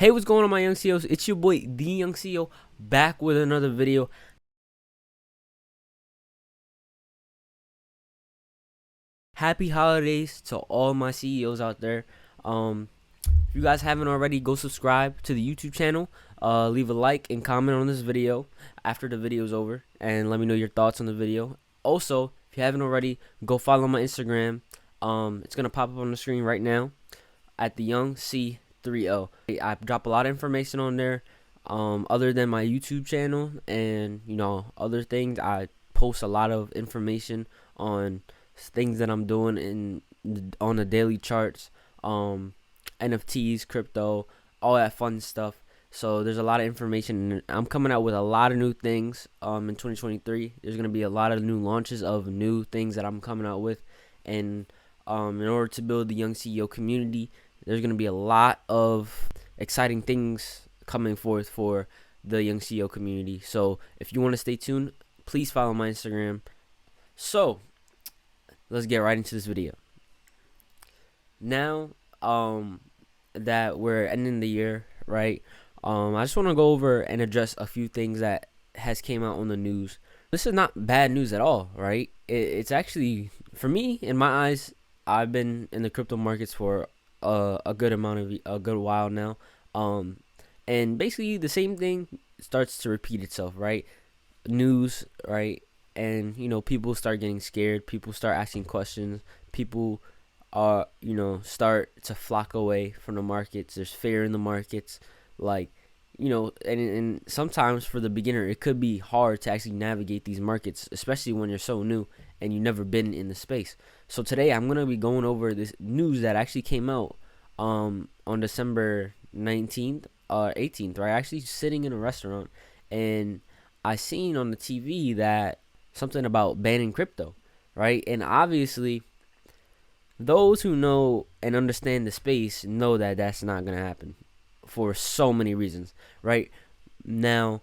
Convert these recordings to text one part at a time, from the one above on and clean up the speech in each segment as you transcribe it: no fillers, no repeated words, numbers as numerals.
Hey, what's going on, my young CEOs? It's your boy, the young CEO, back with another video. Happy holidays to all my CEOs out there. If you guys haven't already, go subscribe to the YouTube channel. Leave a like and comment on this video after the video is over, and let me know your thoughts on the video. Also, if you haven't already, go follow my Instagram. It's gonna pop up on the screen right now at the young C30. I drop a lot of information on there. Other than my YouTube channel and other things, I post a lot of information on things that I'm doing on the daily charts, NFTs, crypto, all that fun stuff. So there's a lot of information, and I'm coming out with a lot of new things in 2023. There's gonna be a lot of new launches of new things that I'm coming out with, and in order to build the young CEO community, there's gonna be a lot of exciting things coming forth for the young CEO community. So if you want to stay tuned, please follow my Instagram. So let's get right into this video. Now that we're ending the year, right? I just want to go over and address a few things that has came out on the news. This is not bad news at all, right? It's actually, for me, in my eyes, I've been in the crypto markets for a good while now. And basically the same thing starts to repeat itself, right? News, right? And people start getting scared, people start asking questions, people start to flock away from the markets. There's fear in the markets, like, and sometimes for the beginner it could be hard to actually navigate these markets, especially when you're so new and you've never been in the space. So today I'm gonna be going over this news that actually came out on December 19th 18th, right? Actually sitting in a restaurant, and I seen on the TV that something about banning crypto, right? And obviously those who know and understand the space know that that's not gonna happen for so many reasons, right? Now,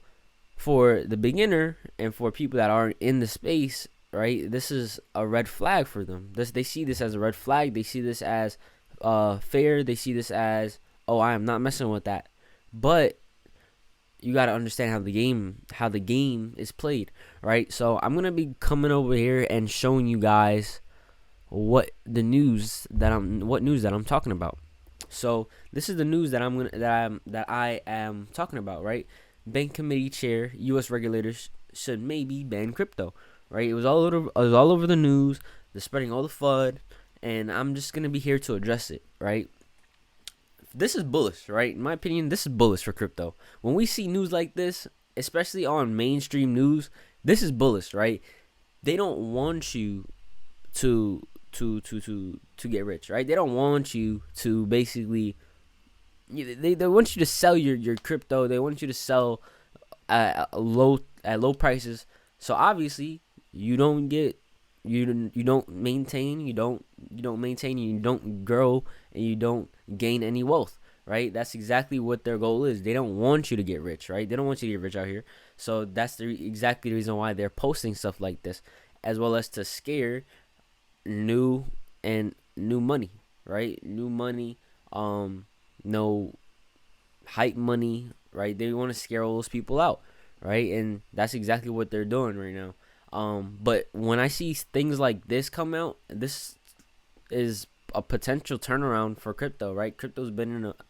for the beginner and for people that aren't in the space, right, this is a red flag for them. They see this as a red flag. They see this as fair. They see this as, oh, I am not messing with that. But you got to understand how the game is played, right? So I'm gonna be coming over here and showing you guys what news that I'm talking about. So this is the news that I am talking about, right? Bank committee chair, U.S. regulators should maybe ban crypto, right? It was all over the news. They're spreading all the FUD, and I'm just gonna be here to address it, right? This is bullish, right? In my opinion, this is bullish for crypto. When we see news like this, especially on mainstream news, this is bullish, right? They don't want you to get rich, right? They don't want you to basically, they want you to sell your crypto. They want you to sell at low prices. So obviously you don't maintain, you don't grow, and you don't gain any wealth, right? That's exactly what their goal is. They don't want you to get rich, right? They don't want you to get rich out here. So that's exactly the reason why they're posting stuff like this, as well as to scare new money, right? New money, no hype money, right? They want to scare all those people out, right? And that's exactly what they're doing right now. But when I see things like this come out, this is a potential turnaround for crypto, right? Crypto's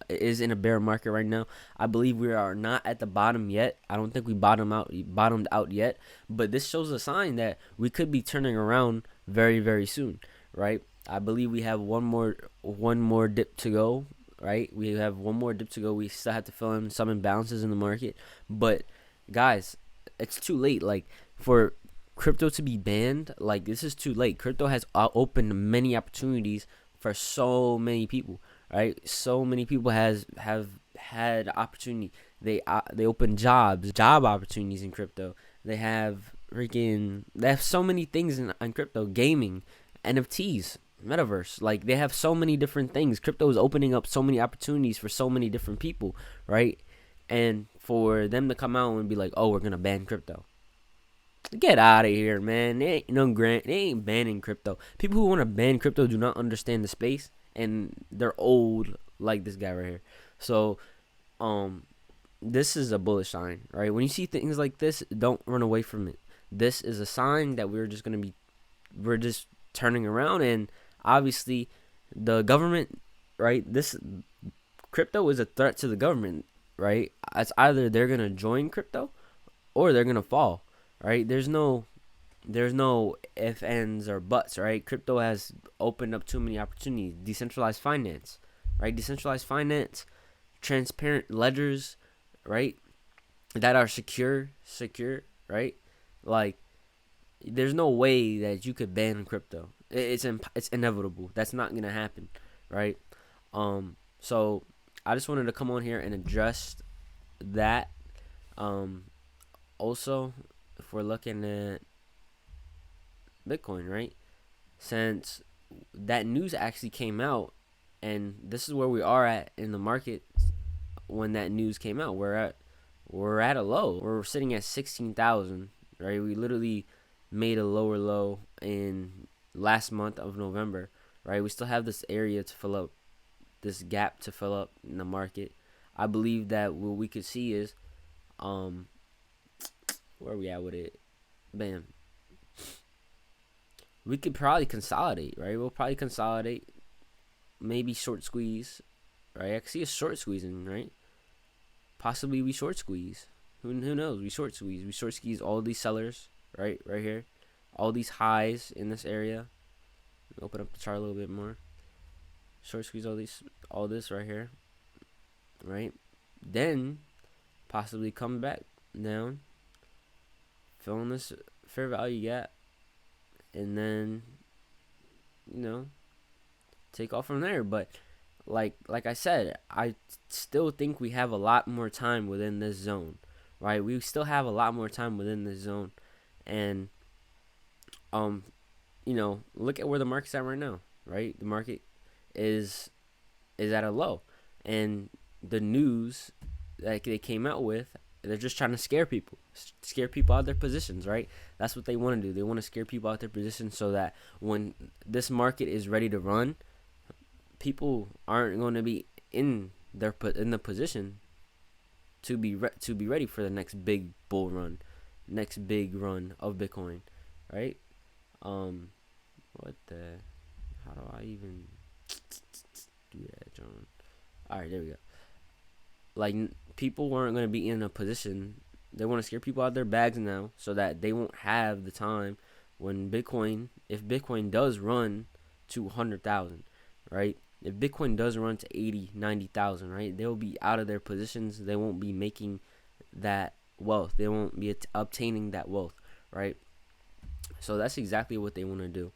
is in a bear market right now. I believe we are not at the bottom yet. I don't think we bottomed out yet, but this shows a sign that we could be turning around very, very soon, right? I believe we have one more dip to go, right? We have one more dip to go. We still have to fill in some imbalances in the market, but guys, it's too late. Like, for crypto to be banned, like, this is too late. Crypto has opened many opportunities for so many people, right? So many people have had opportunity. They open job opportunities in crypto. They have so many things in crypto. Gaming, NFTs, metaverse, like, they have so many different things. Crypto is opening up so many opportunities for so many different people, right? And for them to come out and be like, oh, we're gonna ban crypto, get out of here, man. They ain't banning crypto. People who want to ban crypto do not understand the space, and they're old, like this guy right here. So um this is a bullish sign, right? When you see things like this, don't run away from it. This is a sign that we're just turning around, and obviously the government, right? This crypto is a threat to the government, right? It's either they're gonna join crypto or they're gonna fall, right? There's no if ands or buts, right? Crypto has opened up too many opportunities. Decentralized finance, right? Decentralized finance, transparent ledgers, right? That are secure, right? Like, there's no way that you could ban crypto. It's inevitable. That's not gonna happen, right? So I just wanted to come on here and address that. Um, Also, if we're looking at Bitcoin, right? Since that news actually came out, and this is where we are at in the market when that news came out. We're at a low. We're sitting at 16,000, right? We literally made a lower low in last month of November, right? We still have this area to fill up, this gap to fill up in the market. I believe that what we could see is, um, where are we at with it? Bam. We could probably consolidate, right? We'll probably consolidate, maybe short squeeze, right? I can see a short squeezing, right? Possibly we short squeeze. Who knows? We short squeeze. We short squeeze all these sellers, right? Right here. All these highs in this area. Open up the chart a little bit more. Short squeeze all this right here, right? Then possibly come back down, fill in this fair value gap, and then, take off from there. But like I said, I still think we have a lot more time within this zone, right? We still have a lot more time within this zone, and um, look at where the market's at right now, right? The market is at a low, and the news that they came out with, they're just trying to scare people out of their positions, right? That's what they want to do. They want to scare people out of their positions so that when this market is ready to run, people aren't going to be in the position to be ready for the next big bull run, next big run of Bitcoin, right? What the? How do I even do that, John? All right, there we go. Like, people weren't going to be in a position. They want to scare people out of their bags now so that they won't have the time when if Bitcoin does run to 100,000, right? If Bitcoin does run to 80, 90,000, right? They'll be out of their positions. They won't be making that wealth. They won't be obtaining that wealth, right? So that's exactly what they want to do.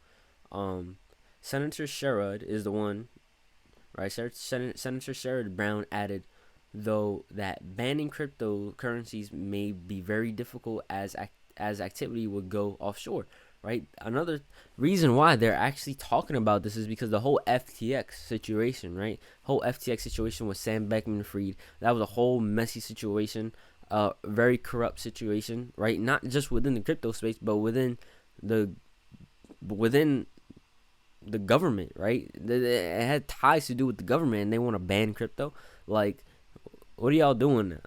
Senator Sherrod is the one, right? Senator Sherrod Brown added, though, that banning cryptocurrencies may be very difficult as activity would go offshore, right? Another reason why they're actually talking about this is because the whole FTX situation, right? Whole FTX situation with Sam Bankman-Fried, that was a whole messy situation, very corrupt situation, right? Not just within the crypto space, but within the government, right? It had ties to do with the government, and they want to ban crypto. Like, what are y'all doing now?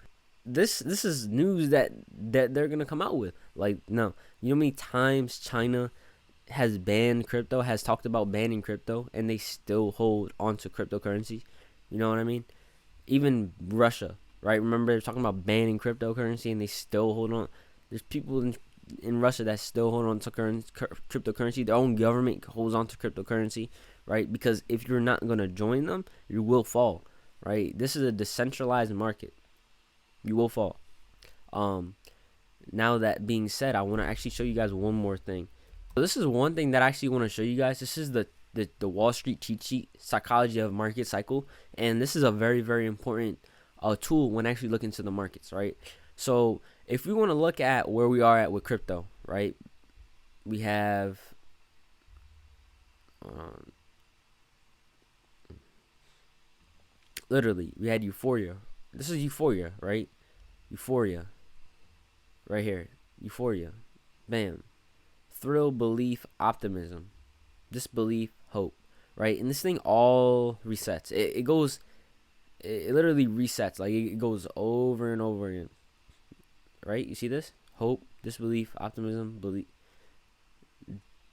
This is news that they're gonna come out with. Like, no, you know how many times China has talked about banning crypto, and they still hold onto cryptocurrency. You know what I mean? Even Russia, right? Remember they're talking about banning cryptocurrency, and they still hold on. There's people in Russia that still hold on to cryptocurrency. Their own government holds on to cryptocurrency, right? Because if you're not gonna join them, you will fall, right? This is a decentralized market. You will fall. Now that being said, I want to actually show you guys one more thing. So this is one thing that I actually want to show you guys. This is the Wall Street cheat sheet, psychology of market cycle, and this is a very, very important tool when actually looking into the markets, right? So if we want to look at where we are at with crypto, right? We have literally, we had euphoria. This is euphoria, right? Euphoria. Right here. Euphoria. Bam. Thrill, belief, optimism. Disbelief, hope. Right? And this thing all resets. It goes it literally resets. Like it goes over and over again. Right? You see this? Hope, disbelief, optimism,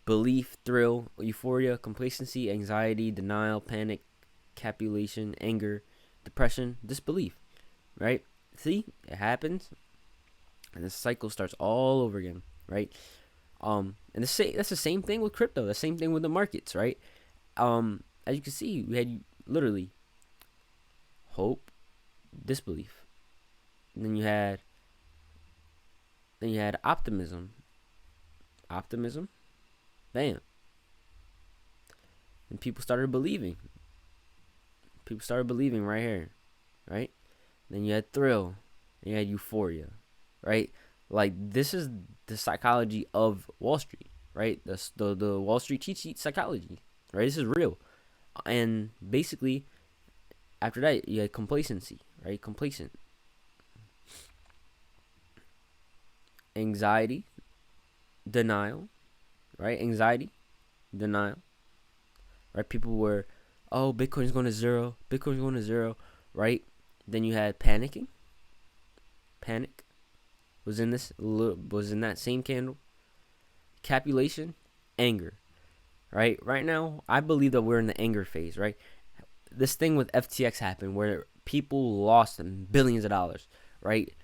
belief, thrill, euphoria, complacency, anxiety, denial, panic, capulation, anger, depression, disbelief. Right? See, it happens, and the cycle starts all over again. Right? And that's the same thing with crypto. The same thing with the markets. Right? As you can see, we had literally hope, disbelief, and then you had optimism, bam, and people started believing. People started believing right here, right? Then you had thrill, and you had euphoria, right? Like this is the psychology of Wall Street, right? The Wall Street cheat sheet psychology, right? This is real, and basically after that you had complacency, right? Complacent, anxiety, denial, right? Anxiety, denial, right? People were, oh, Bitcoin's going to zero, right? Then you had panic was in that same candle. Capulation, anger, right? Right now, I believe that we're in the anger phase, right? This thing with FTX happened where people lost billions of dollars, right?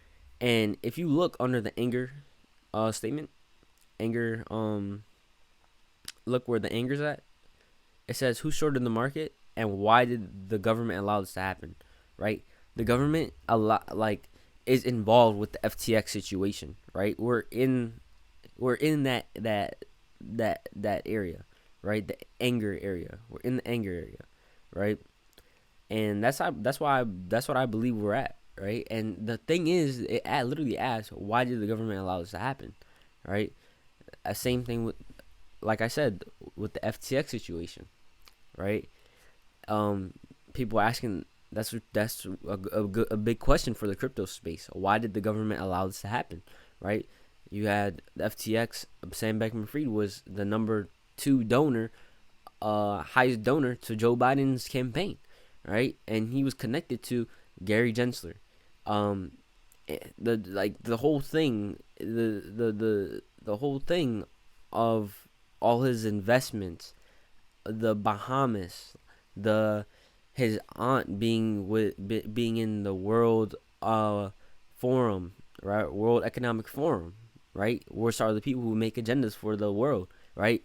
And if you look under the anger statement, look where the anger's at. It says who shorted the market and why did the government allow this to happen, right? The government is involved with the FTX situation, right? We're in that area, right? The anger area. We're in the anger area, right? And that's what I believe we're at, right? And the thing is, it literally asks, why did the government allow this to happen, right? Same thing with, like I said, with the FTX situation, right? People asking, that's a big question for the crypto space. Why did the government allow this to happen, right? You had the FTX. Sam Bankman-Fried was the number 2 donor, highest donor to Joe Biden's campaign, right? And he was connected to Gary Gensler. The whole thing, the whole thing of all his investments, the Bahamas, his aunt being in the World Forum, right? World Economic Forum, right? Which are the people who make agendas for the world, right?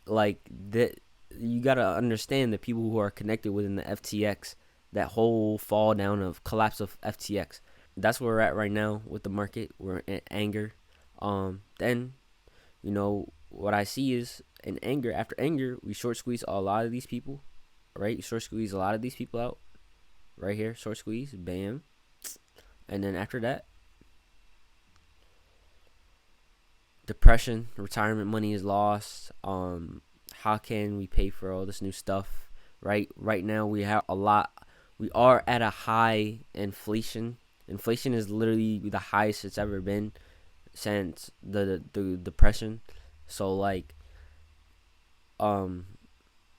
Like that, you gotta understand the people who are connected within the FTX, that whole fall down of collapse of FTX. That's where we're at right now with the market. We're in anger. Then, what I see is in anger. After anger, we short squeeze a lot of these people, right? You short squeeze a lot of these people out, right here. Short squeeze, bam. And then after that, depression, retirement money is lost. How can we pay for all this new stuff, right? Right now we are at a high inflation. Inflation is literally the highest it's ever been since the depression. So like,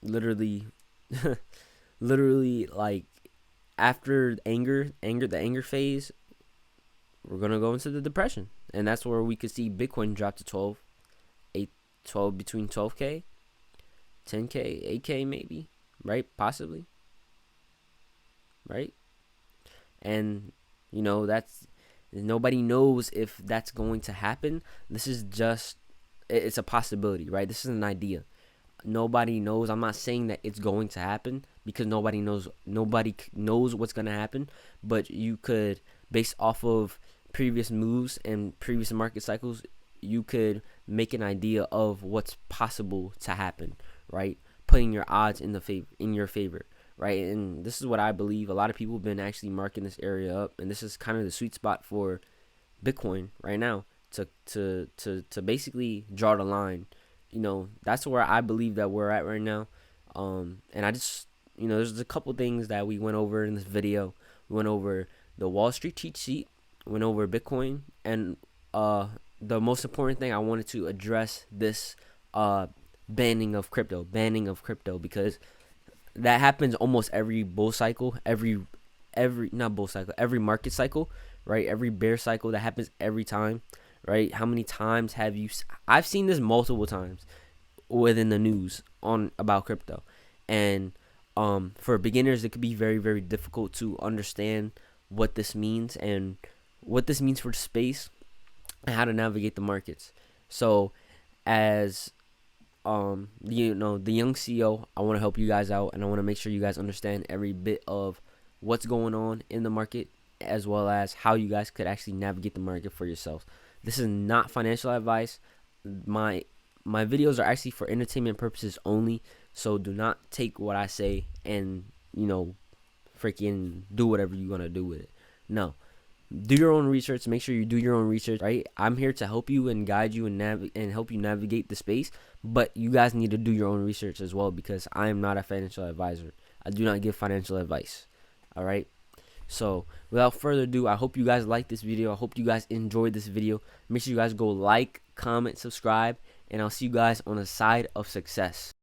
literally literally like after the anger phase, we're gonna go into the depression, and that's where we could see Bitcoin drop to 12 between 12K, 10K, 8K maybe, right? Possibly, right? And that's, nobody knows if that's going to happen. This is just, it's a possibility, right? This is an idea. Nobody knows. I'm not saying that it's going to happen because nobody knows what's going to happen, but you could, based off of previous moves and previous market cycles, you could make an idea of what's possible to happen, right? Putting your odds in your favor, right? And this is what I believe. A lot of people have been actually marking this area up, and this is kind of the sweet spot for Bitcoin right now to basically draw the line. That's where I believe that we're at right now. And I just, there's a couple things that we went over in this video. We went over the Wall Street cheat sheet, went over Bitcoin, and the most important thing, I wanted to address this banning of crypto, because that happens almost every bull cycle, every every, not bull cycle, every market cycle, right? Every bear cycle that happens every time, right? How many times have you? I've seen this multiple times within the news on about crypto, and for beginners, it could be very, very difficult to understand what this means and what this means for the space and how to navigate the markets. So, as the young CEO, I want to help you guys out, and I want to make sure you guys understand every bit of what's going on in the market, as well as how you guys could actually navigate the market for yourselves. This is not financial advice. My videos are actually for entertainment purposes only, so do not take what I say and freaking do whatever you're gonna do with it. No, do your own research. Make sure you do your own research, right? I'm here to help you and guide you and help you navigate the space, but you guys need to do your own research as well, because I am not a financial advisor. I do not give financial advice. All right. So without further ado, I hope you guys like this video. I hope you guys enjoyed this video. Make sure you guys go like, comment, subscribe, and I'll see you guys on the side of success.